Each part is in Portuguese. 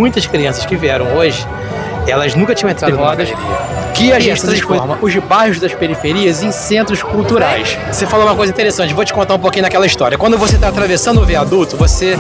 Muitas crianças que vieram hoje, elas nunca tinham entrado em rodas, que a gente transforma os bairros das periferias em centros culturais. Você falou uma coisa interessante, vou te contar um pouquinho daquela história. Quando você está atravessando o viaduto, você...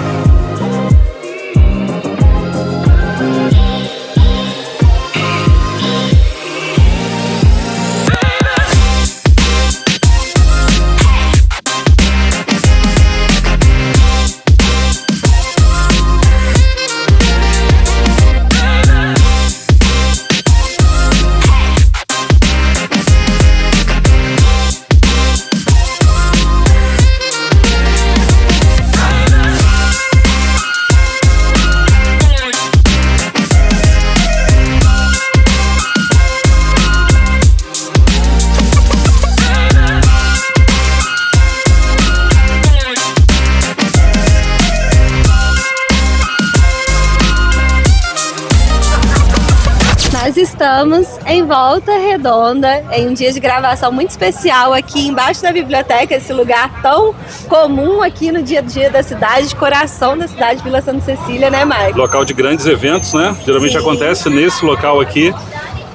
Nós estamos em Volta Redonda, em um dia de gravação muito especial aqui embaixo da biblioteca, esse lugar tão comum aqui no dia a dia da cidade, coração da cidade, Vila Santa Cecília, né, Mike? Local de grandes eventos, né? Geralmente acontece nesse local aqui.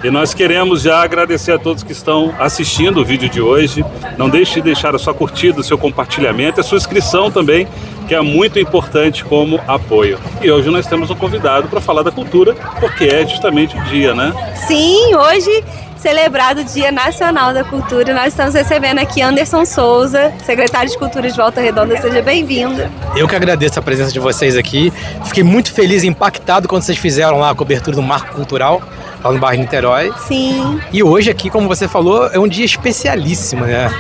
E nós queremos já agradecer a todos que estão assistindo o vídeo de hoje. Não deixe de deixar a sua curtida, o seu compartilhamento, a sua inscrição também, que é muito importante como apoio. E hoje nós temos um convidado para falar da cultura, porque é justamente o dia, né? Sim, hoje celebrado o Dia Nacional da Cultura, nós estamos recebendo aqui Anderson Souza, secretário de Cultura de Volta Redonda. Seja bem-vindo. Eu que agradeço a presença de vocês aqui. Fiquei muito feliz e impactado quando vocês fizeram lá a cobertura do Marco Cultural, lá no bairro Niterói. Sim. E hoje aqui, como você falou, é um dia especialíssimo, né?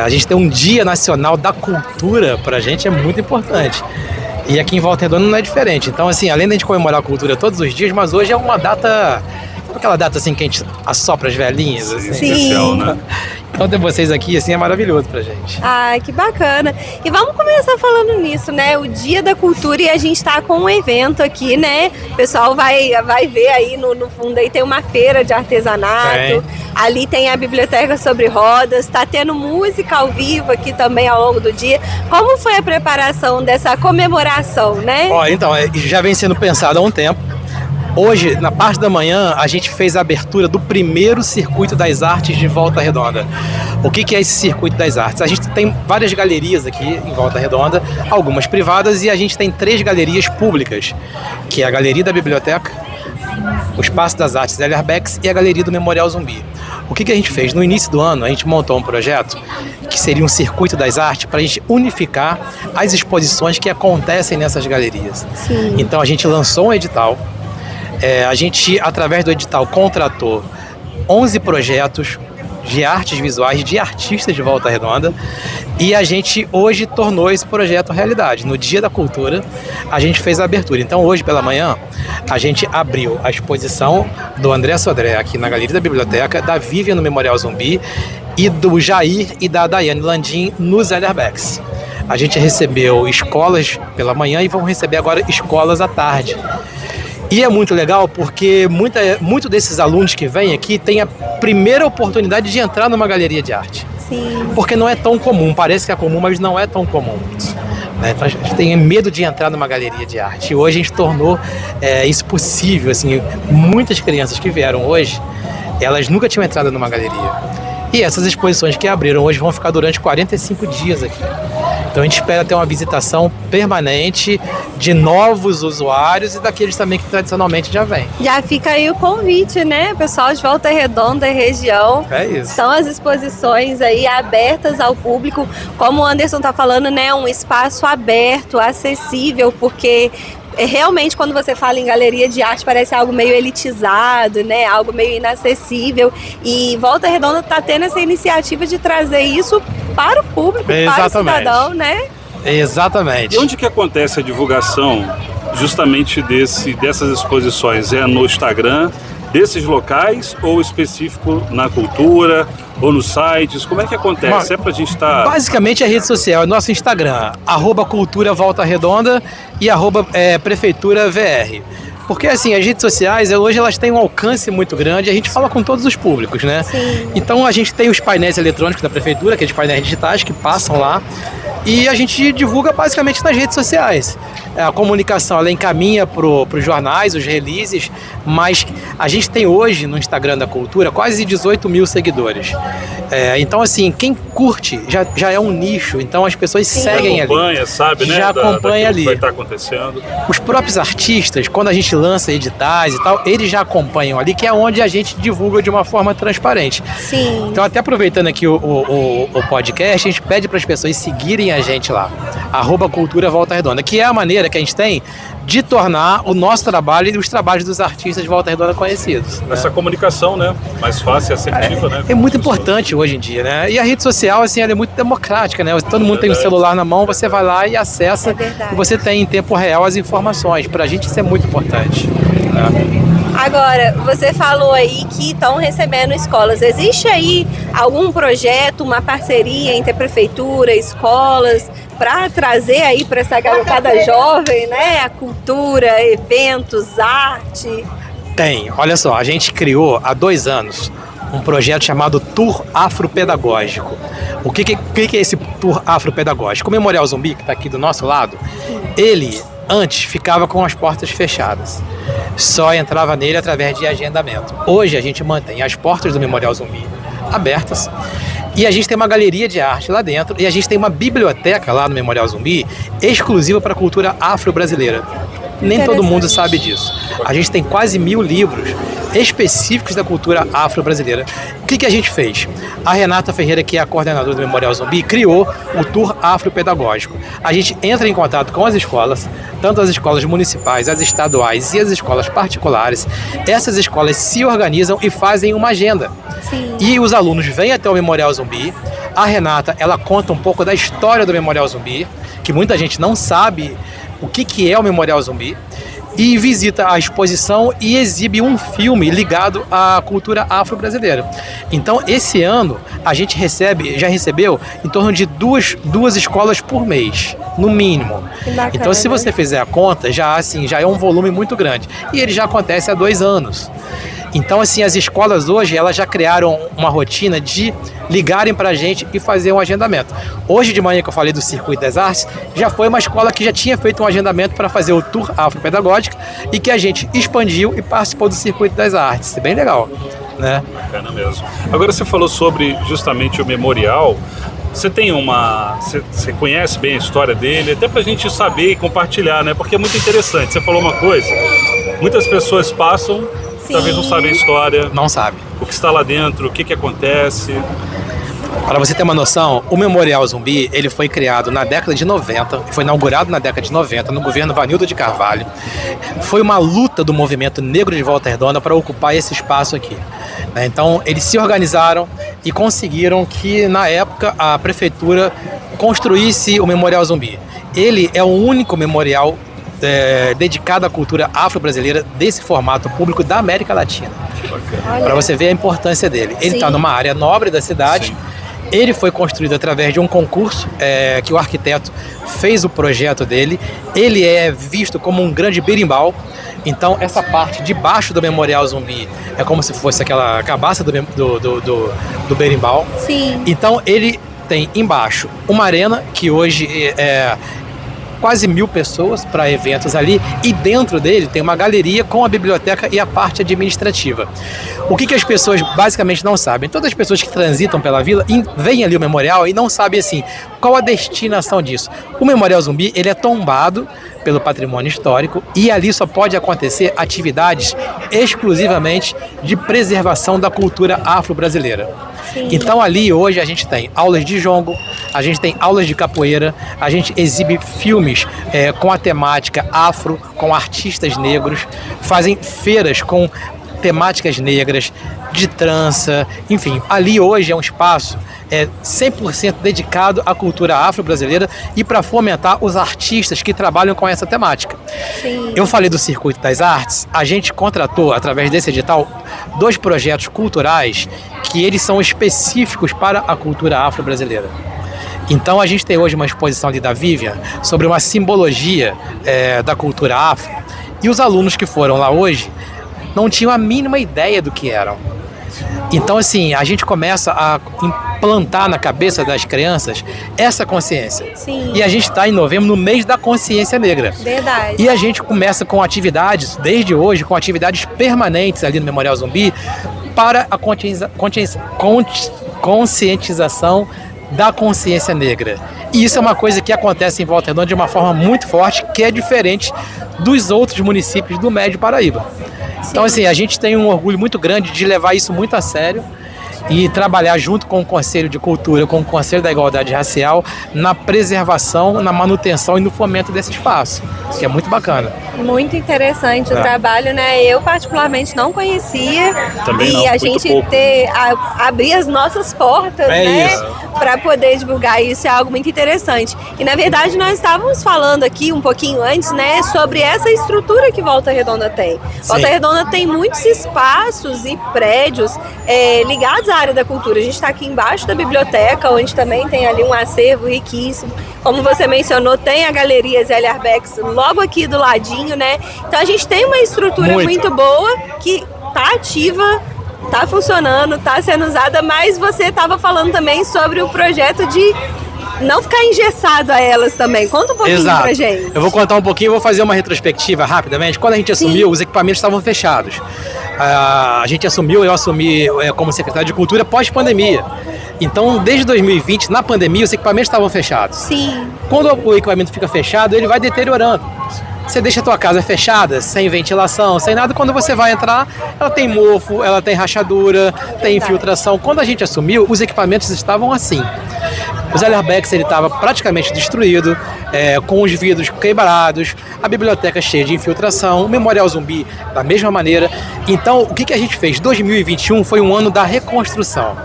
A gente tem um Dia Nacional da Cultura, pra gente é muito importante. E aqui em Volta Redonda não é diferente. Então, assim, além de a gente comemorar a cultura todos os dias, mas hoje é uma data... Sabe aquela data, assim, que a gente assopra as velhinhas? Assim? Sim. Especial, né? Então ter vocês aqui, assim, é maravilhoso pra gente. Ai, que bacana. E vamos começar falando nisso, né? O Dia da Cultura, e a gente tá com um evento aqui, né? O pessoal vai ver aí no fundo, aí tem uma feira de artesanato. Ali tem a biblioteca sobre rodas, tá tendo música ao vivo aqui também ao longo do dia. Como foi a preparação dessa comemoração, né? Ó, então, já vem sendo pensado há um tempo. Hoje, na parte da manhã, a gente fez a abertura do primeiro Circuito das Artes de Volta Redonda. O que é esse Circuito das Artes? A gente tem várias galerias aqui em Volta Redonda, algumas privadas, e a gente tem 3 galerias públicas, que é a Galeria da Biblioteca, o Espaço das Artes Hélio Arbex e a Galeria do Memorial Zumbi. O que a gente fez? No início do ano, a gente montou um projeto que seria um Circuito das Artes para a gente unificar as exposições que acontecem nessas galerias. Sim. Então a gente lançou um edital. A gente, através do edital, contratou 11 projetos de artes visuais de artistas de Volta Redonda, e a gente hoje tornou esse projeto realidade. No Dia da Cultura, a gente fez a abertura. Então hoje pela manhã, a gente abriu a exposição do André Sodré aqui na Galeria da Biblioteca, da Vivian no Memorial Zumbi e do Jair e da Daiane Landim nos Hélio Arbex. A gente recebeu escolas pela manhã e vamos receber agora escolas à tarde. E é muito legal porque muito desses alunos que vêm aqui têm a primeira oportunidade de entrar numa galeria de arte. Sim. Porque não é tão comum, parece que é comum, mas não é tão comum. Então a gente tem medo de entrar numa galeria de arte. E hoje a gente tornou isso possível. Assim, muitas crianças que vieram hoje, elas nunca tinham entrado numa galeria. E essas exposições que abriram hoje vão ficar durante 45 dias aqui. Então a gente espera ter uma visitação permanente de novos usuários e daqueles também que tradicionalmente já vêm. Já fica aí o convite, né? Pessoal de Volta Redonda e região. É isso. São as exposições aí abertas ao público. Como o Anderson tá falando, né? Um espaço aberto, acessível, porque... realmente, quando você fala em galeria de arte, parece algo meio elitizado, né? Algo meio inacessível. E Volta Redonda está tendo essa iniciativa de trazer isso para o público, para o cidadão, né? Exatamente. E onde que acontece a divulgação justamente dessas exposições? É no Instagram desses locais ou específico na cultura ou nos sites? Como é que acontece? É pra gente estar... Basicamente é rede social, é nosso Instagram, @cultura Volta Redonda e @prefeitura VR. Porque assim, as redes sociais hoje elas têm um alcance muito grande, a gente fala com todos os públicos, né? Sim. Então a gente tem os painéis eletrônicos da prefeitura, aqueles painéis digitais que passam lá, E a gente divulga basicamente nas redes sociais. A comunicação ela encaminha para os jornais, os releases, mas a gente tem hoje no Instagram da Cultura quase 18 mil seguidores. Então, assim, quem curte já é um nicho, então as pessoas seguem ali. Acompanha, sabe, né? Já acompanha ali. Que vai estar acontecendo. Os próprios artistas, quando a gente lança editais e tal, eles já acompanham ali, que é onde a gente divulga de uma forma transparente. Sim. Então, até aproveitando aqui o podcast, a gente pede para as pessoas seguirem a gente lá, @Cultura Volta Redonda, que é a maneira que a gente tem de tornar o nosso trabalho e os trabalhos dos artistas de Volta Redonda conhecidos. Essa comunicação, né? Mais fácil e assertiva, né? É muito importante hoje em dia, né? E a rede social, assim, ela é muito democrática, né? Todo mundo tem um celular na mão, você vai lá e acessa, e você tem em tempo real as informações. Pra gente isso é muito importante, né? Agora, você falou aí que estão recebendo escolas. Existe aí algum projeto, uma parceria entre a prefeitura, escolas, para trazer aí para essa garotada jovem, né? A cultura, eventos, arte? Tem. Olha só, a gente criou há 2 anos um projeto chamado Tour Afropedagógico. O que é esse Tour Afropedagógico? O Memorial Zumbi, que está aqui do nosso lado, ele antes ficava com as portas fechadas. Só entrava nele através de agendamento. Hoje a gente mantém as portas do Memorial Zumbi abertas e a gente tem uma galeria de arte lá dentro e a gente tem uma biblioteca lá no Memorial Zumbi exclusiva para a cultura afro-brasileira. Nem todo mundo sabe disso. A gente tem quase 1000 livros específicos da cultura afro-brasileira. O que a gente fez? A Renata Ferreira, que é a coordenadora do Memorial Zumbi, criou o Tour Afropedagógico. A gente entra em contato com as escolas, tanto as escolas municipais, as estaduais e as escolas particulares. Essas escolas se organizam e fazem uma agenda. Sim. E os alunos vêm até o Memorial Zumbi. A Renata, ela conta um pouco da história do Memorial Zumbi, que muita gente não sabe o que é o Memorial Zumbi, e visita a exposição e exibe um filme ligado à cultura afro-brasileira. Então, esse ano, a gente já recebeu em torno de duas escolas por mês, no mínimo. Então, se você fizer a conta, já é um volume muito grande. E ele já acontece há 2 anos. Então, assim, as escolas hoje, elas já criaram uma rotina de ligarem pra gente e fazer um agendamento. Hoje de manhã que eu falei do Circuito das Artes, já foi uma escola que já tinha feito um agendamento para fazer o Tour Afropedagógico e que a gente expandiu e participou do Circuito das Artes. É bem legal, né? Bacana mesmo. Agora você falou sobre justamente o memorial. Você tem você conhece bem a história dele, até pra gente saber e compartilhar, né? Porque é muito interessante. Você falou uma coisa, muitas pessoas passam, talvez não sabem a história. Não sabe. O que está lá dentro, o que acontece. Para você ter uma noção, o Memorial Zumbi, ele foi criado na década de 90, foi inaugurado na década de 90, no governo Vanildo de Carvalho. Foi uma luta do movimento negro de Volta Redonda para ocupar esse espaço aqui. Então, eles se organizaram e conseguiram que, na época, a prefeitura construísse o Memorial Zumbi. Ele é o único memorial dedicado à cultura afro-brasileira desse formato público da América Latina. Para você ver a importância dele. Ele está numa área nobre da cidade. Sim. Ele foi construído através de um concurso que o arquiteto fez o projeto dele. Ele é visto como um grande berimbau. Então, essa parte de baixo do Memorial Zumbi é como se fosse aquela cabaça do berimbau. Sim. Então, ele tem embaixo uma arena que hoje quase 1000 pessoas para eventos ali, e dentro dele tem uma galeria com a biblioteca e a parte administrativa. O que as pessoas basicamente não sabem? Todas as pessoas que transitam pela vila veem ali o memorial e não sabem assim qual a destinação disso. O Memorial Zumbi, ele é tombado pelo patrimônio histórico e ali só pode acontecer atividades exclusivamente de preservação da cultura afro-brasileira. Sim. Então ali hoje a gente tem aulas de jongo, a gente tem aulas de capoeira, a gente exibe filmes com a temática afro, com artistas negros, fazem feiras com temáticas negras, de trança, enfim. Ali hoje é um espaço 100% dedicado à cultura afro-brasileira e para fomentar os artistas que trabalham com essa temática. Sim. Eu falei do Circuito das Artes, a gente contratou, através desse edital, 2 projetos culturais que eles são específicos para a cultura afro-brasileira. Então a gente tem hoje uma exposição ali da Vivian sobre uma simbologia da cultura afro, e os alunos que foram lá hoje não tinham a mínima ideia do que eram. Então, assim, a gente começa a implantar na cabeça das crianças essa consciência. Sim. E a gente está em novembro, no mês da consciência negra. Verdade. E a gente começa com atividades, desde hoje, com atividades permanentes ali no Memorial Zumbi, para a conscientização da consciência negra. E isso é uma coisa que acontece em Volta Redonda de uma forma muito forte, que é diferente dos outros municípios do Médio Paraíba. Então, assim, a gente tem um orgulho muito grande de levar isso muito a sério e trabalhar junto com o Conselho de Cultura, com o Conselho da Igualdade Racial, na preservação, na manutenção e no fomento desse espaço, que é muito bacana. Muito interessante o trabalho, né? Eu particularmente não conhecia. Também e não, a muito gente pouco. abrir as nossas portas, né? Para poder divulgar isso é algo muito interessante. E na verdade nós estávamos falando aqui um pouquinho antes, né, sobre essa estrutura que Volta Redonda tem. Sim. Volta Redonda tem muitos espaços e prédios ligados à área da cultura. A gente está aqui embaixo da biblioteca, onde também tem ali um acervo riquíssimo. Como você mencionou, tem a Galeria Zélia Arbex logo aqui do ladinho, né? Então a gente tem uma estrutura muito boa que está ativa, está funcionando, está sendo usada, mas você estava falando também sobre o projeto de não ficar engessado a elas também. Conta um pouquinho pra gente. Eu vou contar um pouquinho, vou fazer uma retrospectiva rapidamente. Quando a gente assumiu, os equipamentos estavam fechados. A gente assumiu, eu assumi como secretário de Cultura pós-pandemia. Então, desde 2020, na pandemia, os equipamentos estavam fechados. Sim. Quando o equipamento fica fechado, ele vai deteriorando. Você deixa a tua casa fechada, sem ventilação, sem nada. Quando você vai entrar, ela tem mofo, ela tem rachadura, tem infiltração. Quando a gente assumiu, os equipamentos estavam assim. O Zélia Arbex estava praticamente destruído, com os vidros quebrados, a biblioteca cheia de infiltração, o Memorial Zumbi da mesma maneira. Então, o que a gente fez? 2021 foi um ano da reconstrução.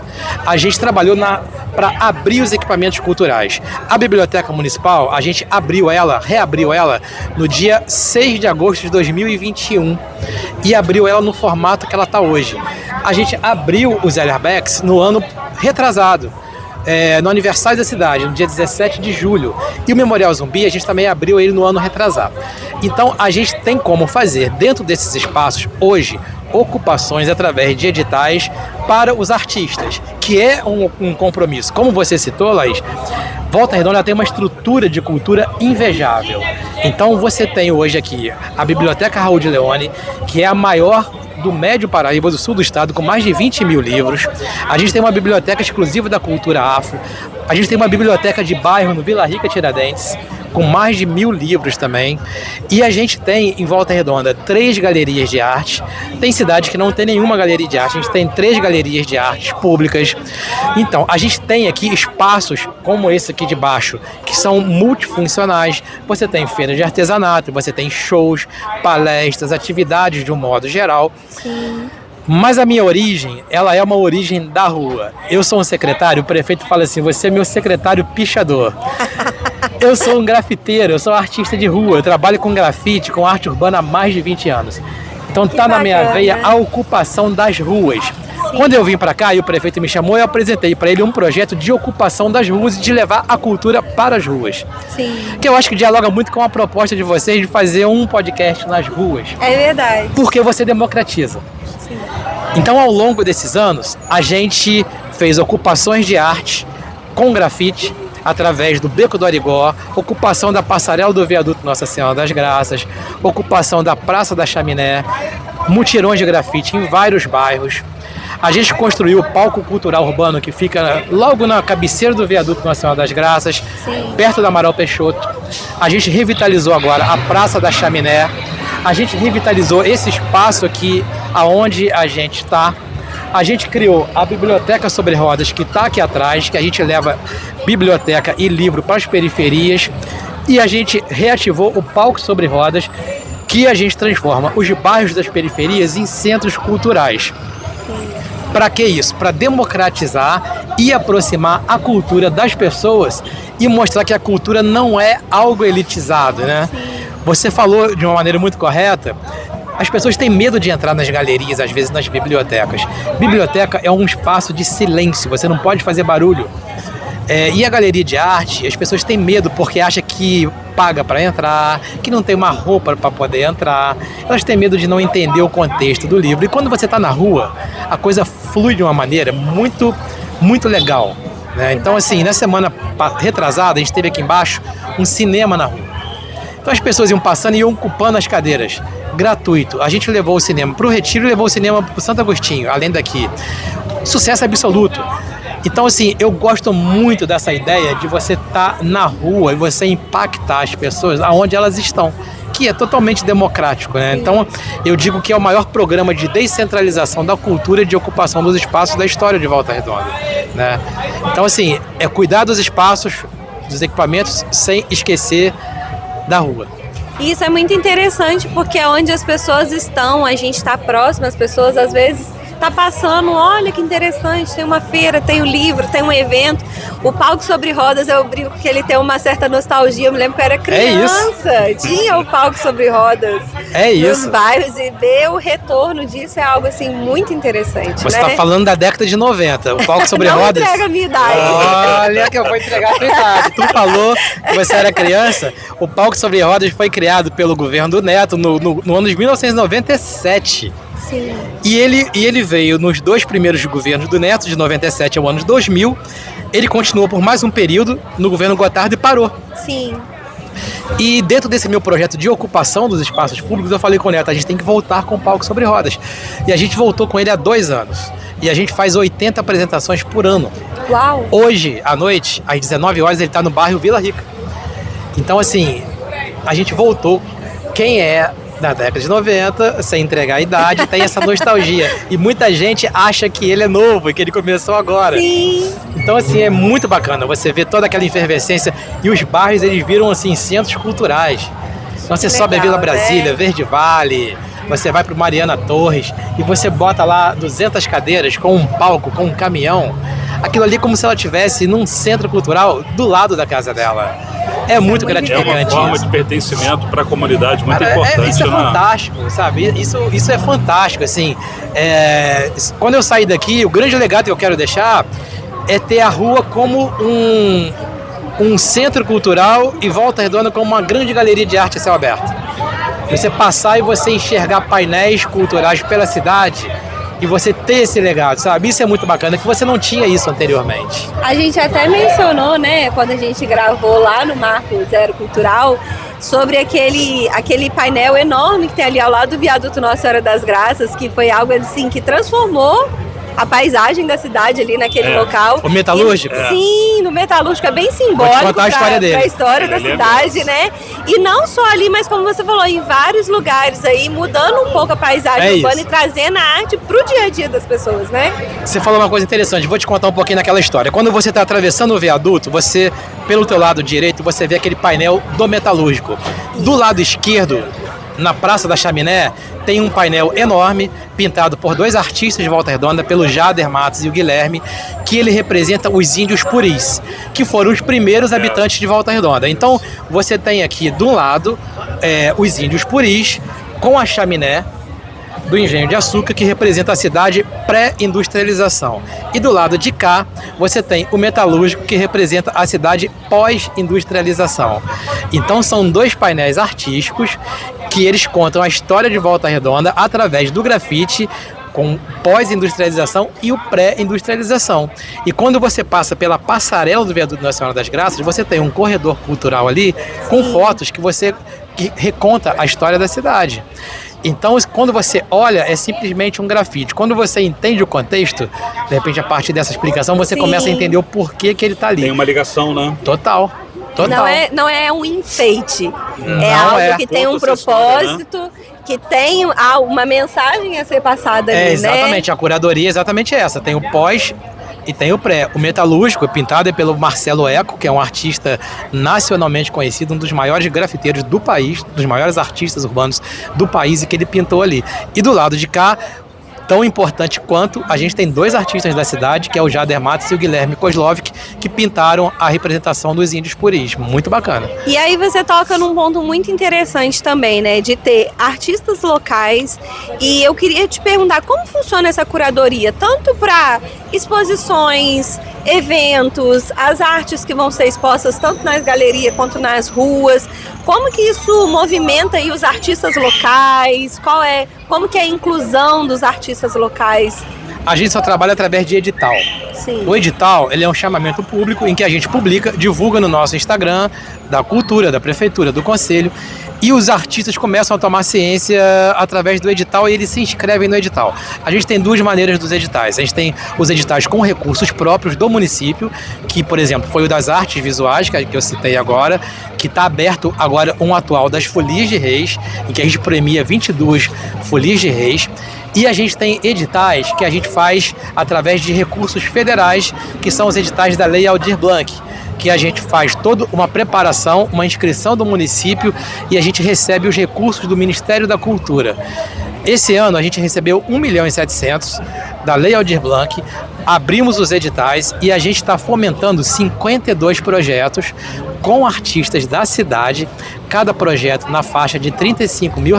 A gente trabalhou para abrir os equipamentos culturais. A Biblioteca Municipal, a gente reabriu ela no dia 6 de agosto de 2021 e abriu ela no formato que ela está hoje. A gente abriu o Zélia Arbex no ano retrasado. No aniversário da cidade, no dia 17 de julho. E o Memorial Zumbi, a gente também abriu ele no ano retrasado. Então, a gente tem como fazer, dentro desses espaços, hoje, ocupações através de editais para os artistas, que é um compromisso. Como você citou, Laís, Volta Redonda tem uma estrutura de cultura invejável. Então, você tem hoje aqui a Biblioteca Raul de Leone, que é a maior do Médio Paraíba, do sul do estado, com mais de 20 mil livros. A gente tem uma biblioteca exclusiva da cultura afro. A gente tem uma biblioteca de bairro no Vila Rica Tiradentes, com mais de 1000 livros também. E a gente tem, em Volta Redonda, 3 galerias de arte. Tem cidades que não tem nenhuma galeria de arte. A gente tem 3 galerias de artes públicas. Então, a gente tem aqui espaços como esse aqui de baixo, que são multifuncionais. Você tem feira de artesanato, você tem shows, palestras, atividades de um modo geral. Sim. Mas a minha origem, ela é uma origem da rua. Eu sou um secretário, o prefeito fala assim, você é meu secretário pichador. Eu sou um grafiteiro, eu sou um artista de rua, eu trabalho com grafite, com arte urbana há mais de 20 anos. Então tá na minha veia a ocupação das ruas. Sim. Quando eu vim para cá e o prefeito me chamou, eu apresentei para ele um projeto de ocupação das ruas e de levar a cultura para as ruas. Sim. Que eu acho que dialoga muito com a proposta de vocês de fazer um podcast nas ruas. É verdade. Porque você democratiza. Sim. Então, ao longo desses anos, a gente fez ocupações de arte com grafite, através do Beco do Arigó, ocupação da passarela do viaduto Nossa Senhora das Graças, ocupação da Praça da Chaminé, mutirões de grafite em vários bairros. A gente construiu o Palco Cultural Urbano, que fica logo na cabeceira do viaduto Nossa Senhora das Graças, perto da Amaral Peixoto. A gente revitalizou agora a Praça da Chaminé. A gente revitalizou esse espaço aqui, aonde a gente está. A gente criou a Biblioteca Sobre Rodas, que está aqui atrás, que a gente leva biblioteca e livro para as periferias. E a gente reativou o Palco Sobre Rodas, que a gente transforma os bairros das periferias em centros culturais. Para que isso? Para democratizar e aproximar a cultura das pessoas e mostrar que a cultura não é algo elitizado, né? Você falou de uma maneira muito correta. As pessoas têm medo de entrar nas galerias, às vezes nas bibliotecas. Biblioteca é um espaço de silêncio, você não pode fazer barulho. E a galeria de arte, as pessoas têm medo porque acham que paga para entrar, que não tem uma roupa para poder entrar. Elas têm medo de não entender o contexto do livro. E quando você está na rua, a coisa flui de uma maneira muito, muito legal, né? Então, assim, na semana retrasada, a gente teve aqui embaixo um cinema na rua. Então as pessoas iam passando e iam ocupando as cadeiras, gratuito. A gente levou o cinema para o Retiro e levou o cinema para o Santo Agostinho, além daqui. Sucesso absoluto. Então, assim, eu gosto muito dessa ideia de você estar na rua e você impactar as pessoas aonde elas estão, que é totalmente democrático, né? Então, eu digo que é o maior programa de descentralização da cultura e de ocupação dos espaços da história de Volta Redonda, né? Então, assim, é cuidar dos espaços, dos equipamentos, sem esquecer da rua. Isso é muito interessante porque é onde as pessoas estão, a gente está próximo, as pessoas às vezes tá passando, olha que interessante, tem uma feira, tem um livro, tem um evento. O palco sobre rodas, eu brinco que ele tem uma certa nostalgia. Eu me lembro que eu era criança, tinha o palco sobre rodas nos bairros, e ver o retorno disso é algo assim muito interessante. Você né? tá falando da década de 90, o palco sobre rodas. Não entrega a minha idade. Olha que eu vou entregar a tua idade. Tu falou que você era criança, o palco sobre rodas foi criado pelo governo do Neto no ano de 1997. Sim. E ele veio nos 2 primeiros governos do Neto, de 97 ao ano de 2000. Ele continuou por mais um período no governo Gotardo e parou. Sim. E dentro desse meu projeto de ocupação dos espaços públicos, eu falei com o Neto, a gente tem que voltar com o palco sobre rodas. E a gente voltou com ele há 2 anos. E a gente faz 80 apresentações por ano. Uau! Hoje, à noite, às 19 horas, ele está no bairro Vila Rica. Então, assim, a gente voltou. Quem é da década de 90, sem entregar a idade, tem essa nostalgia. E muita gente acha que ele é novo e que ele começou agora. Sim. Então, assim, é muito bacana você ver toda aquela efervescência. E os bairros, eles viram, assim, centros culturais. Então, você sobe a Vila Brasília, né? Verde Vale, você vai para o Mariana Torres e você bota lá 200 cadeiras com um palco, com um caminhão. Aquilo ali como se ela estivesse num centro cultural do lado da casa dela. É muito gratificante. É uma forma de pertencimento para a comunidade muito importante. Isso é fantástico, sabe? Isso é fantástico, assim. Quando eu sair daqui, o grande legado que eu quero deixar é ter a rua como um centro cultural e Volta Redonda como uma grande galeria de arte a céu aberto. Você passar e você enxergar painéis culturais pela cidade e você ter esse legado, sabe? Isso é muito bacana, que você não tinha isso anteriormente. A gente até mencionou, né, quando a gente gravou lá no Marco Zero Cultural, sobre aquele painel enorme que tem ali ao lado do viaduto Nossa Senhora das Graças, que foi algo assim que transformou a paisagem da cidade ali naquele local. O metalúrgico? Sim, no metalúrgico. É bem simbólico para a história da cidade, né? E não só ali, mas como você falou, em vários lugares aí, mudando um pouco a paisagem urbana e trazendo a arte pro dia a dia das pessoas, né? Você falou uma coisa interessante, vou te contar um pouquinho daquela história. Quando você está atravessando o viaduto, você, pelo teu lado direito, você vê aquele painel do metalúrgico. Do lado esquerdo, na Praça da Chaminé, tem um painel enorme, pintado por 2 artistas de Volta Redonda, pelo Jader Matos e o Guilherme, que ele representa os índios puris, que foram os primeiros habitantes de Volta Redonda. Então, você tem aqui, do lado, os índios puris, com a chaminé do Engenho de Açúcar, que representa a cidade pré-industrialização. E do lado de cá, você tem o metalúrgico, que representa a cidade pós-industrialização. Então, são 2 painéis artísticos que eles contam a história de Volta Redonda através do grafite, com pós-industrialização e o pré-industrialização. E quando você passa pela passarela do viaduto Nossa Senhora das Graças, você tem um corredor cultural ali com fotos que reconta a história da cidade. Então, quando você olha, é simplesmente um grafite. Quando você entende o contexto, de repente, a partir dessa explicação, você começa a entender o porquê que ele está ali. Tem uma ligação, né? Total. Não é um enfeite. É algo que tem um propósito, né? Que tem uma mensagem a ser passada ali, exatamente. Né? A curadoria é exatamente essa. Tem o pós e tem o pré. O metalúrgico, pintado é pelo Marcelo Eco, que é um artista nacionalmente conhecido, um dos maiores grafiteiros do país, dos maiores artistas urbanos do país, e que ele pintou ali. E do lado de cá, tão importante quanto, a gente tem 2 artistas da cidade, que é o Jader Matos e o Guilherme Kozlovik, que pintaram a representação dos índios puris. Muito bacana. E aí você toca num ponto muito interessante também, né? De ter artistas locais. E eu queria te perguntar como funciona essa curadoria, tanto para exposições, eventos, as artes que vão ser expostas tanto nas galerias quanto nas ruas. Como que isso movimenta aí os artistas locais? Como que é a inclusão dos artistas locais A gente só trabalha através de edital. Sim. O edital, ele é um chamamento público em que a gente publica, divulga no nosso Instagram, da cultura, da prefeitura, do conselho, e os artistas começam a tomar ciência através do edital e eles se inscrevem no edital. A gente tem duas maneiras dos editais. A gente tem os editais com recursos próprios do município, que, por exemplo, foi o das artes visuais, que eu citei agora, que está aberto agora um atual das Folias de Reis, em que a gente premia 22 Folias de Reis. E a gente tem editais que a gente faz através de recursos federais, que são os editais da Lei Aldir Blanc, que a gente faz toda uma preparação, uma inscrição do município e a gente recebe os recursos do Ministério da Cultura. Esse ano a gente recebeu 1.700.000 da Lei Aldir Blanc, abrimos os editais e a gente está fomentando 52 projetos com artistas da cidade, cada projeto na faixa de R$35 mil.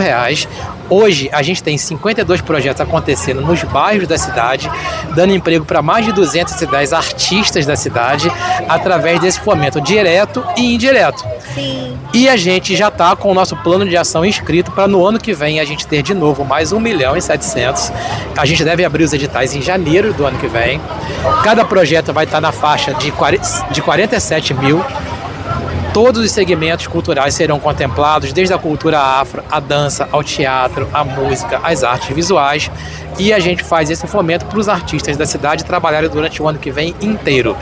Hoje a gente tem 52 projetos acontecendo nos bairros da cidade, dando emprego para mais de 210 artistas da cidade através desse fomento direto e indireto. Sim. E a gente já está com o nosso plano de ação inscrito para no ano que vem a gente ter de novo mais 1.700.000. A gente deve abrir os editais em janeiro do ano que vem. Cada projeto vai estar na faixa de 47 mil. Todos os segmentos culturais serão contemplados, desde a cultura afro, a dança, ao teatro, a música, as artes visuais. E a gente faz esse fomento para os artistas da cidade trabalharem durante o ano que vem inteiro.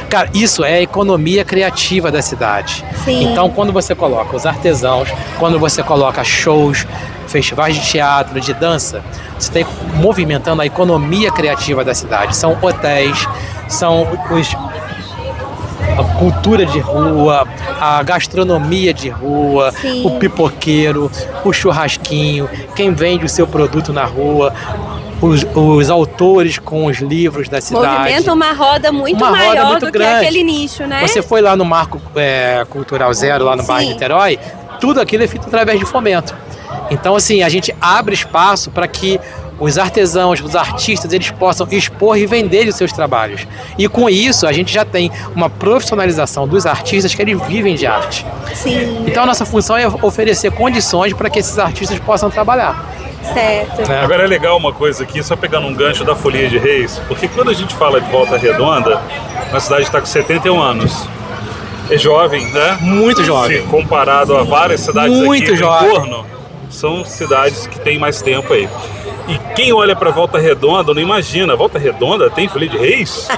Cara, isso é a economia criativa da cidade. Sim. Então, quando você coloca os artesãos, quando você coloca shows, festivais de teatro, de dança, você está movimentando a economia criativa da cidade. São hotéis, são a cultura de rua, a gastronomia de rua, Sim. o pipoqueiro, o churrasquinho, quem vende o seu produto na rua, os autores com os livros da cidade. Movimenta uma roda muito maior do que aquele nicho, né? Você foi lá no Marco Cultural Zero, lá no bairro de Niterói, tudo aquilo é feito através de fomento. Então, assim, a gente abre espaço para que os artesãos, os artistas, eles possam expor e vender os seus trabalhos. E com isso, a gente já tem uma profissionalização dos artistas que eles vivem de arte. Sim. Então, a nossa função é oferecer condições para que esses artistas possam trabalhar. Certo. Agora é legal uma coisa aqui, só pegando um gancho da Folia de Reis, porque quando a gente fala de Volta Redonda, a cidade está com 71 anos. É jovem, né? Muito jovem. Se comparado a várias cidades Muito aqui jovem. no entorno, são cidades que têm mais tempo aí. E quem olha para Volta Redonda não imagina, Volta Redonda tem Folia de Reis?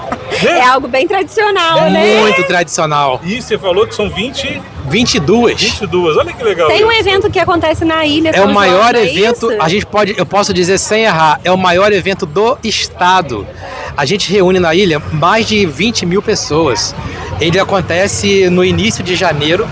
É algo bem tradicional, né? Muito tradicional. E você falou que são 22. 22, olha que legal. Tem um isso. evento que acontece na ilha. É o maior João, evento, é isso? eu posso dizer sem errar, é o maior evento do estado. A gente reúne na ilha mais de 20 mil pessoas. Ele acontece no início de janeiro.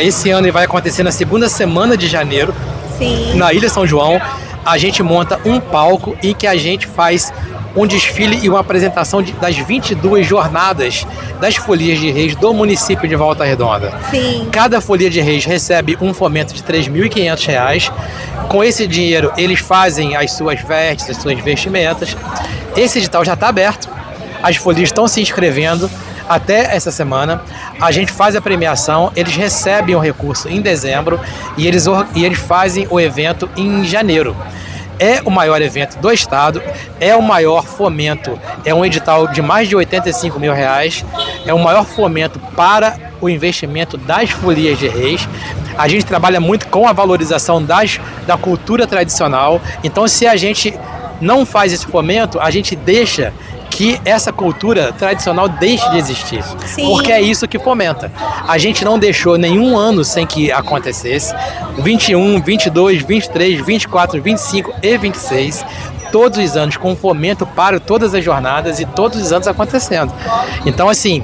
Esse ano ele vai acontecer na segunda semana de janeiro, Sim. na Ilha São João. A gente monta um palco em que a gente faz um desfile e uma apresentação das 22 jornadas das Folias de Reis do município de Volta Redonda. Sim. Cada Folia de Reis recebe um fomento de R$ 3.500. Com esse dinheiro, eles fazem as suas vestes, as suas vestimentas. Esse edital já está aberto. As folias estão se inscrevendo até essa semana. A gente faz a premiação, eles recebem o recurso em dezembro e eles fazem o evento em janeiro. É o maior evento do estado, é o maior fomento, é um edital de mais de R$85 mil, é o maior fomento para o investimento das Folias de Reis. A gente trabalha muito com a valorização da cultura tradicional, então se a gente não faz esse fomento, a gente deixa que essa cultura tradicional deixe de existir. Sim. Porque é isso que fomenta. A gente não deixou nenhum ano sem que acontecesse. 21, 22, 23, 24, 25 e 26, todos os anos com fomento para todas as jornadas e todos os anos acontecendo. Então, assim,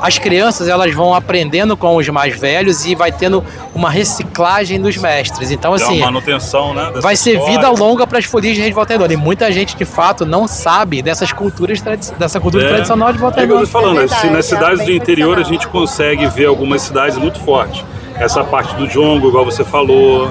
as crianças elas vão aprendendo com os mais velhos e vai tendo uma reciclagem dos mestres. Então, assim, uma manutenção, né, vai ser vida longa para as Folias de Reis de Volta Redonda. E muita gente, de fato, não sabe dessa cultura tradicional de Volta É o que eu Redonda. tô falando, verdade, nas cidades é do bem interior a tradicional. gente consegue ver algumas cidades muito fortes. Essa parte do jongo, igual você falou,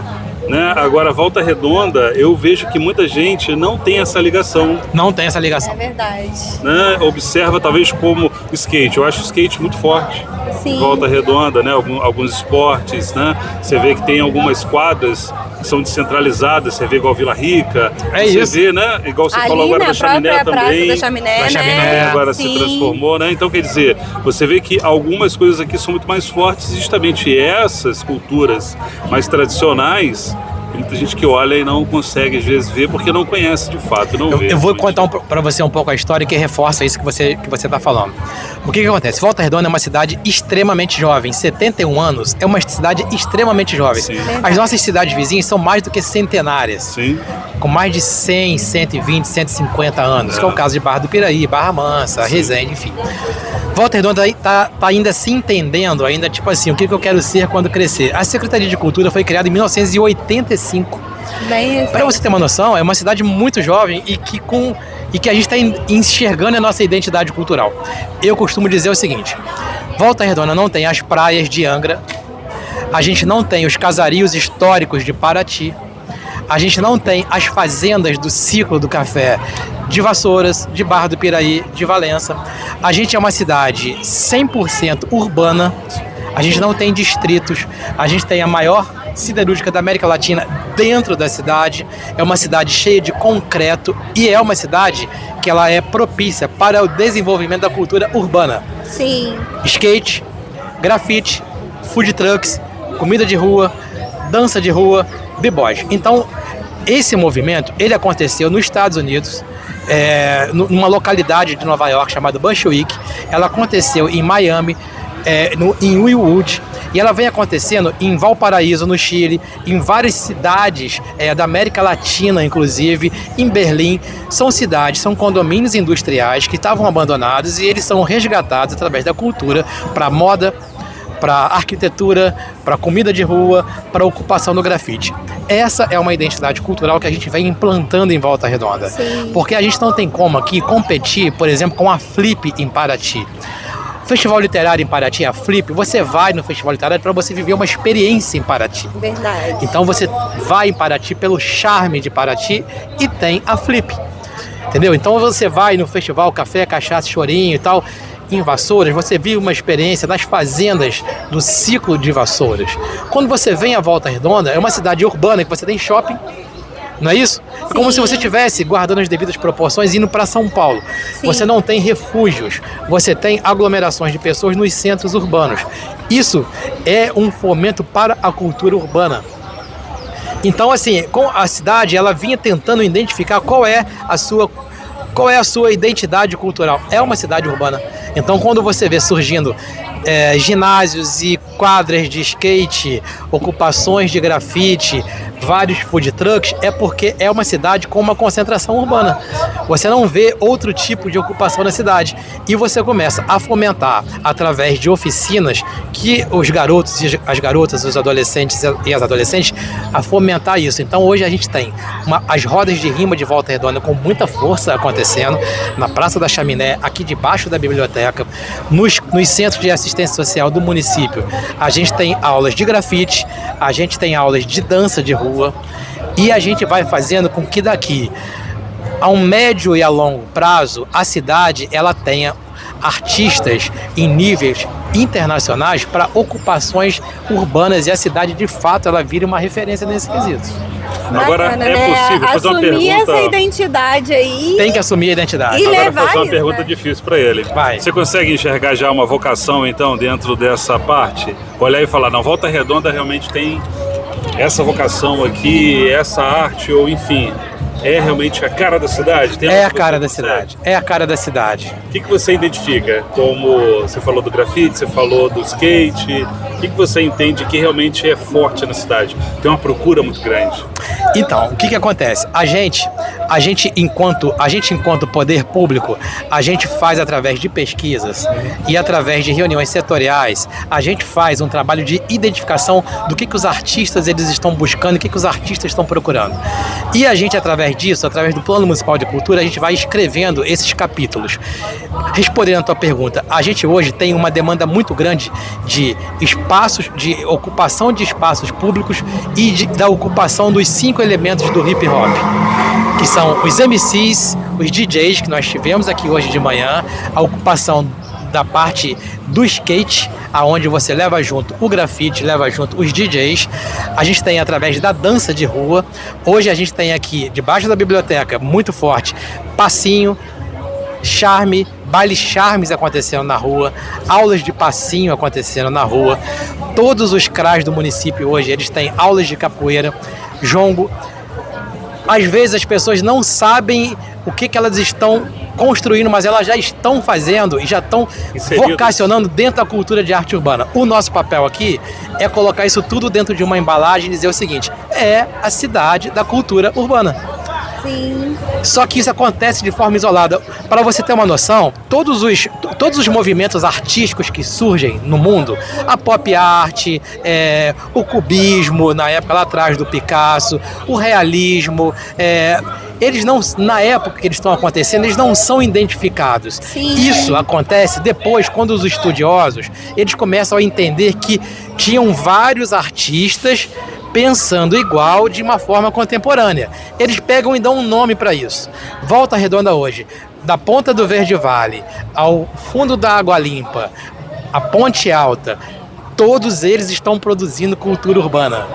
né? Agora, Volta Redonda, eu vejo que muita gente não tem essa ligação, Não tem essa ligação. É verdade. né? Observa talvez como skate. Eu acho o skate muito forte. Sim. Volta Redonda, né? Alguns esportes, né? Você vê que tem algumas quadras que são descentralizadas, você vê igual Vila Rica, você vê, né? Igual você falou agora da Chaminé também. Da Chaminé, Chaminé agora se transformou, né? Então, quer dizer, você vê que algumas coisas aqui são muito mais fortes, justamente essas culturas mais tradicionais. Tem muita gente que olha e não consegue, às vezes, ver porque não conhece de fato, não vê. Eu vou contar para você um pouco a história que reforça isso que você está falando. O que acontece? Volta Redonda é uma cidade extremamente jovem. 71 anos é uma cidade extremamente jovem. Sim. As nossas cidades vizinhas são mais do que centenárias. Sim. Com mais de 100, 120, 150 anos. Que é o caso de Barra do Piraí, Barra Mansa, Resende, enfim. Volta Redonda tá ainda se entendendo, ainda tipo assim, o que eu quero ser quando crescer. A Secretaria de Cultura foi criada em 1985. Para você ter uma noção, é uma cidade muito jovem e que a gente está enxergando a nossa identidade cultural. Eu costumo dizer o seguinte: Volta Redonda não tem as praias de Angra, a gente não tem os casarios históricos de Paraty, a gente não tem as fazendas do ciclo do café de Vassouras, de Barra do Piraí, de Valença. A gente é uma cidade 100% urbana, a gente não tem distritos, a gente tem a maior siderúrgica da América Latina dentro da cidade, é uma cidade cheia de concreto e é uma cidade que ela é propícia para o desenvolvimento da cultura urbana. Sim. Skate, grafite, food trucks, comida de rua, dança de rua, b-boys. Então, esse movimento, ele aconteceu nos Estados Unidos, numa localidade de Nova York chamada Bushwick. Ela aconteceu em Miami, em Wynwood, e ela vem acontecendo em Valparaíso, no Chile, em várias cidades da América Latina, inclusive, em Berlim. São condomínios industriais que estavam abandonados e eles são resgatados através da cultura para moda, para arquitetura, para comida de rua, para ocupação do grafite. Essa é uma identidade cultural que a gente vem implantando em Volta Redonda. Sim. Porque a gente não tem como aqui competir, por exemplo, com a Flip em Paraty. Festival Literário em Paraty, a Flip, você vai no Festival Literário para você viver uma experiência em Paraty. Verdade. Então você vai em Paraty pelo charme de Paraty e tem a Flip. Entendeu? Então você vai no Festival Café, Cachaça, Chorinho e tal, em Vassouras, você vive uma experiência nas fazendas do ciclo de Vassouras. Quando você vem à Volta Redonda, é uma cidade urbana que você tem shopping, não é isso? É como se você estivesse guardando as devidas proporções indo para São Paulo. Sim. Você não tem refúgios, você tem aglomerações de pessoas nos centros urbanos. Isso é um fomento para a cultura urbana. Então, assim, com a cidade, ela vinha tentando identificar qual é a sua identidade cultural. É uma cidade urbana. Então, quando você vê surgindo ginásios e quadras de skate, ocupações de grafite, vários food trucks, é porque é uma cidade com uma concentração urbana. Você não vê outro tipo de ocupação na cidade. E você começa a fomentar, através de oficinas, que os garotos e as garotas, os adolescentes e as adolescentes, a fomentar isso. Então hoje a gente tem as rodas de rima de Volta Redonda com muita força acontecendo na Praça da Chaminé, aqui debaixo da biblioteca, nos centros de assistência social do município. A gente tem aulas de grafite, a gente tem aulas de dança de rua, e a gente vai fazendo com que daqui a um médio e a longo prazo a cidade ela tenha artistas em níveis internacionais para ocupações urbanas e a cidade de fato ela vira uma referência nesse quesito. Agora, bacana, é possível fazer uma pergunta... Assumir essa identidade aí... Tem que assumir a identidade. E agora levar fazer uma isso, pergunta né? difícil para ele. Vai. Você consegue enxergar já uma vocação, então, dentro dessa parte? Olhar e falar, não, Volta Redonda realmente tem essa vocação aqui, essa arte, ou enfim... É realmente a cara da cidade? É a cara da cidade. É a cara da cidade. O que você identifica? Como você falou do grafite, você falou do skate. O que você entende que realmente é forte na cidade? Tem uma procura muito grande. Então, o que acontece? A gente enquanto poder público, a gente faz através de pesquisas e através de reuniões setoriais, a gente faz um trabalho de identificação do que os artistas eles estão buscando, o que os artistas estão procurando. E a gente, através disso, através do Plano Municipal de Cultura, a gente vai escrevendo esses capítulos. Respondendo a tua pergunta, a gente hoje tem uma demanda muito grande de espaços, de ocupação de espaços públicos e da ocupação dos 5 elementos do hip hop, que são os MCs, os DJs que nós tivemos aqui hoje de manhã, a ocupação da parte do skate, aonde você leva junto o grafite, leva junto os DJs. A gente tem através da dança de rua. Hoje a gente tem aqui, debaixo da biblioteca, muito forte, passinho, charme, bailes charmes acontecendo na rua, aulas de passinho acontecendo na rua. Todos os CRAs do município hoje, eles têm aulas de capoeira, jongo. Às vezes as pessoas não sabem o que elas estão construindo, mas elas já estão fazendo e já estão vocacionando dentro da cultura de arte urbana. O nosso papel aqui é colocar isso tudo dentro de uma embalagem e dizer o seguinte: é a cidade da cultura urbana. Sim. Só que isso acontece de forma isolada. Para você ter uma noção, todos os movimentos artísticos que surgem no mundo, a pop art, o cubismo, na época lá atrás do Picasso, o realismo, eles não, na época que eles estão acontecendo, eles não são identificados. Sim. Isso acontece depois, quando os estudiosos, eles começam a entender que tinham vários artistas pensando igual de uma forma contemporânea. Eles pegam e dão um nome para isso. Volta Redonda hoje, da Ponta do Verde Vale ao fundo da Água Limpa, a Ponte Alta, todos eles estão produzindo cultura urbana.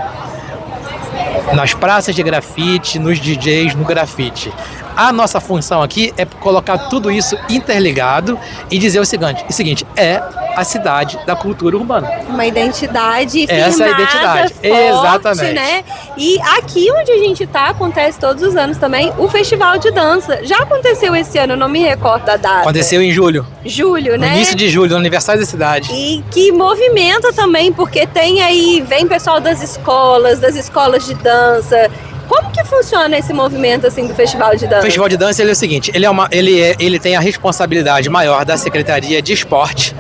Nas praças de grafite, nos DJs, no grafite. A nossa função aqui é colocar tudo isso interligado e dizer o seguinte: é a cidade da cultura urbana. Uma identidade firmada, essa é a identidade, forte, exatamente. Né? E aqui onde a gente tá, acontece todos os anos também o Festival de Dança. Já aconteceu esse ano, eu não me recordo da data. Aconteceu em julho. Julho, né? No início de julho, no aniversário da cidade. E que movimenta também, porque tem aí, vem pessoal das escolas de dança. Como que funciona esse movimento assim do Festival de Dança? O Festival de Dança ele é o seguinte: ele tem a responsabilidade maior da Secretaria de Esporte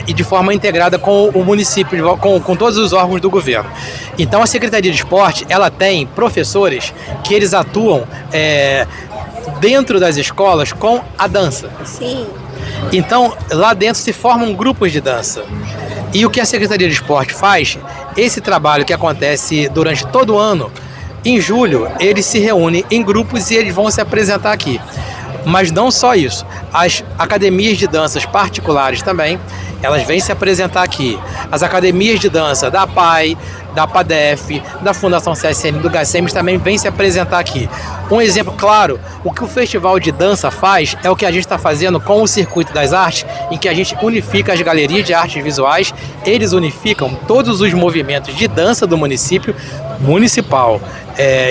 e de forma integrada com o município, com todos os órgãos do governo. Então a Secretaria de Esporte ela tem professores que eles atuam dentro das escolas com a dança. Sim. Então lá dentro se formam grupos de dança. E o que a Secretaria de Esporte faz? Esse trabalho que acontece durante todo o ano. Em julho, eles se reúnem em grupos e eles vão se apresentar aqui. Mas não só isso. As academias de danças particulares também, elas vêm se apresentar aqui. As academias de dança da APAI, da PADEF, da Fundação CSN, do GACEMES também vêm se apresentar aqui. Um exemplo claro, o que o Festival de Dança faz é o que a gente está fazendo com o Circuito das Artes, em que a gente unifica as galerias de artes visuais, eles unificam todos os movimentos de dança do município, municipal,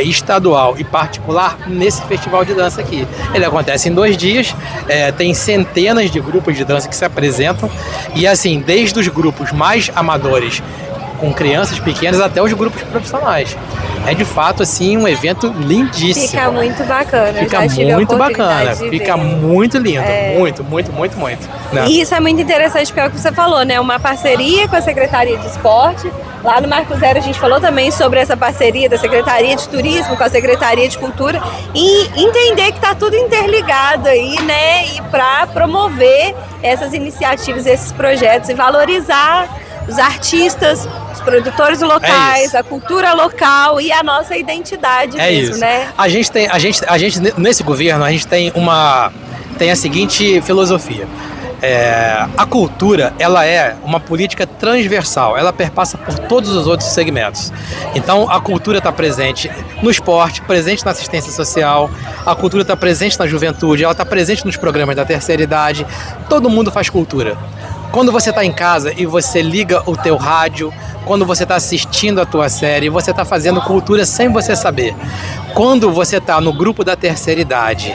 estadual e particular, nesse festival de dança aqui. Ele acontece em 2 dias, tem centenas de grupos de dança que se apresentam, e assim, desde os grupos mais amadores, com crianças pequenas, até os grupos profissionais. É de fato assim um evento lindíssimo. Fica muito bacana. Fica muito bacana, fica muito lindo, muito, né? E isso é muito interessante, porque é o que você falou, né? Uma parceria com a Secretaria de Esporte. Lá no Marco Zero a gente falou também sobre essa parceria da Secretaria de Turismo com a Secretaria de Cultura e entender que está tudo interligado aí, né? E para promover essas iniciativas, esses projetos e valorizar os artistas, os produtores locais, a cultura local e a nossa identidade mesmo, né? A gente nesse governo, a gente tem a seguinte filosofia. A cultura, ela é uma política transversal, ela perpassa por todos os outros segmentos. Então, a cultura está presente no esporte, presente na assistência social, a cultura está presente na juventude, ela está presente nos programas da terceira idade, todo mundo faz cultura. Quando você está em casa e você liga o teu rádio, quando você está assistindo a tua série, você está fazendo cultura sem você saber. Quando você está no grupo da terceira idade,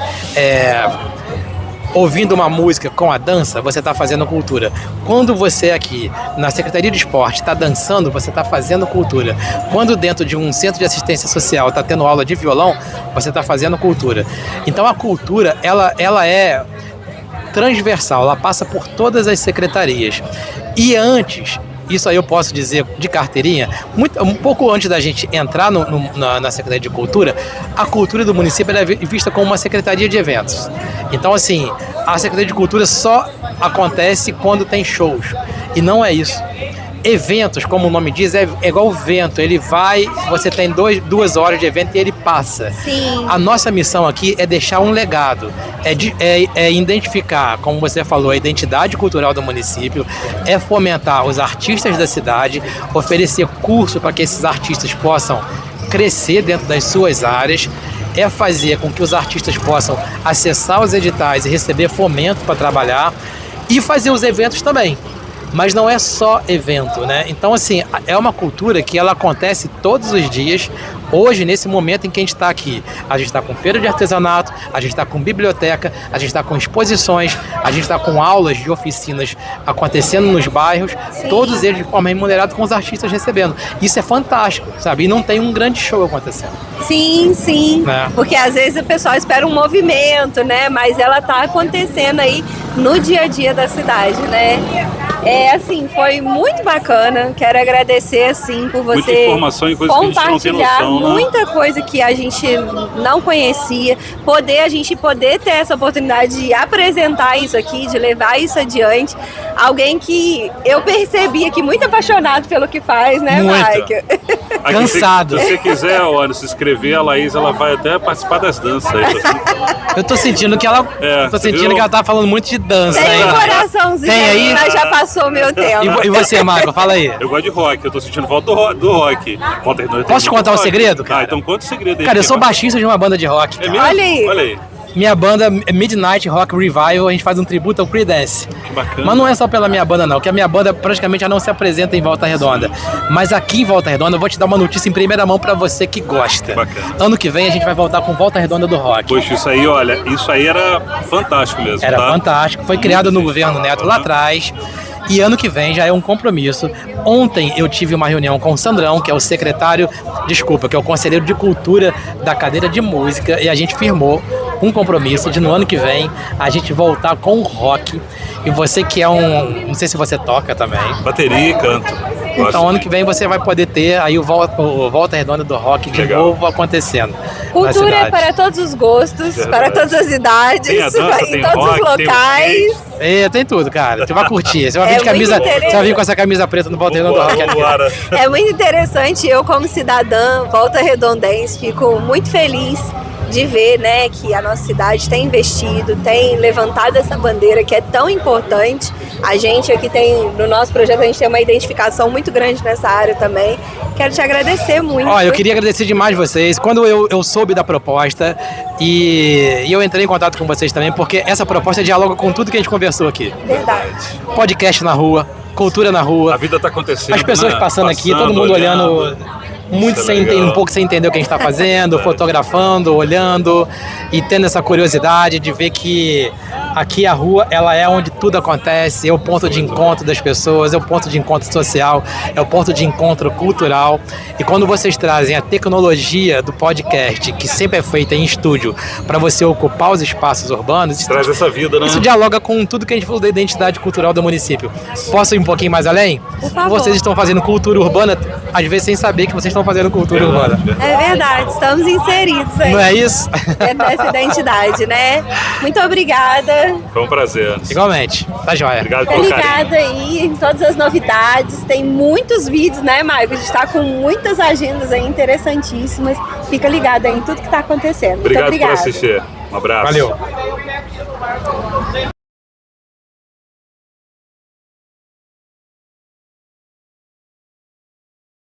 ouvindo uma música com a dança, você está fazendo cultura. Quando você aqui na Secretaria de Esporte está dançando, você está fazendo cultura. Quando dentro de um centro de assistência social está tendo aula de violão, você está fazendo cultura. Então a cultura, ela é transversal, ela passa por todas as secretarias. E antes, isso aí eu posso dizer de carteirinha, um pouco antes da gente entrar na Secretaria de Cultura, a cultura do município é vista como uma secretaria de eventos. Então, assim, a Secretaria de Cultura só acontece quando tem shows. E não é isso. eventos, como o nome diz, é igual o vento. Ele vai, você tem 2 horas de evento e ele passa. Sim. A nossa missão aqui é deixar um legado, é identificar, como você falou, a identidade cultural do município, é fomentar os artistas da cidade, oferecer curso para que esses artistas possam crescer dentro das suas áreas, é fazer com que os artistas possam acessar os editais e receber fomento para trabalhar e fazer os eventos também. Mas não é só evento, né? Então, assim, é uma cultura que ela acontece todos os dias. Hoje, nesse momento em que a gente está aqui, a gente está com feira de artesanato, a gente está com biblioteca, a gente está com exposições, a gente está com aulas de oficinas acontecendo nos bairros, Sim. todos eles de forma remunerada, com os artistas recebendo. Isso é fantástico, sabe? E não tem um grande show acontecendo. Sim, sim. É. Porque às vezes o pessoal espera um movimento, né? Mas ela tá acontecendo aí no dia a dia da cidade, né? Assim, foi muito bacana. Quero agradecer, assim, por Muita você informação e coisa que a gente não tem compartilhar noção, né? muita coisa que a gente não conhecia. A gente poder ter essa oportunidade de apresentar isso aqui, de levar isso adiante. Alguém que eu percebi aqui muito apaixonado pelo que faz, né, Muito. Mike? Aqui, Cansado. Se você quiser, olha, se inscrever, a Laís ela vai até participar das danças aí. Eu tô sentindo que ela. Tô sentindo viu? que ela tá falando muito de dança, Tem hein? um coraçãozinho Tem aí? mas já passou o meu tempo. E você, Marco, fala aí. Eu gosto de rock, eu tô sentindo falta do rock. Volta Redonda tem Posso te muito contar um rock. segredo, cara? Então conta o segredo aí. Cara, eu sou Vai. baixista de uma banda de rock. É cara. mesmo? Olha aí. Olha aí. Minha banda é Midnight Rock Revival, a gente faz um tributo ao Creedence. Que bacana. Mas não é só pela minha banda, não, que a minha banda praticamente já não se apresenta em Volta Redonda. Mas aqui em Volta Redonda eu vou te dar uma notícia em primeira mão pra você que gosta. Bacana. Ano que vem a gente vai voltar com Volta Redonda do Rock. Poxa, isso aí, olha, isso aí era fantástico mesmo, Era tá? fantástico, foi criado no governo Neto lá atrás. E ano que vem já é um compromisso. Ontem eu tive uma reunião com o Sandrão, que é o secretário, que é o conselheiro de cultura da cadeira de música, e a gente firmou um compromisso de no ano que vem a gente voltar com o rock. E você que é não sei se você toca também. Bateria e canto. Então ano que vem você vai poder ter aí o Volta Redonda do Rock de Legal. novo acontecendo. na Cultura é cidade. para todos os gostos, Verdade. para todas as idades, Tem a dança, em tem todos rock, os tem locais. Tem tudo, cara. Você vai curtir. Você vai vir É de camisa. muito interessante. Você vai vir com essa camisa preta no Volta Redonda do Rock. Vambora. É muito interessante, eu como cidadã volta redondense, fico muito feliz de ver, né, que a nossa cidade tem investido, tem levantado essa bandeira que é tão importante. A gente aqui tem, no nosso projeto, a gente tem uma identificação muito grande nessa área também. Quero te agradecer muito. Ó, eu queria agradecer demais vocês. Quando eu soube da proposta e eu entrei em contato com vocês também, porque essa proposta dialoga com tudo que a gente conversou aqui. Verdade. Podcast na rua, cultura na A rua, vida tá acontecendo, as pessoas né? passando aqui, todo mundo olhando, muito Isso é sem entender, legal. um pouco sem entender o que a gente está fazendo, fotografando, olhando e tendo essa curiosidade de ver que aqui a rua, ela é onde tudo acontece, é o ponto de encontro das pessoas, é o ponto de encontro social, é o ponto de encontro cultural. E quando vocês trazem a tecnologia do podcast, que sempre é feita em estúdio, para você ocupar os espaços urbanos, Traz essa vida, né? isso dialoga com tudo que a gente falou da identidade cultural do município. Posso ir um pouquinho mais além? Por favor. Vocês estão fazendo cultura urbana, às vezes sem saber que vocês estão fazendo cultura urbana. É verdade, estamos inseridos aí Não é isso? dentro dessa identidade, né? Muito obrigada. Foi um prazer. Anderson. Igualmente. Tá joia. Obrigado Fica pelo carinho. ligada aí em todas as novidades. Tem muitos vídeos, né, Maicon? A gente tá com muitas agendas aí interessantíssimas. Fica ligado aí em tudo que tá acontecendo. Muito Obrigado por obrigada. assistir. Um abraço. Valeu.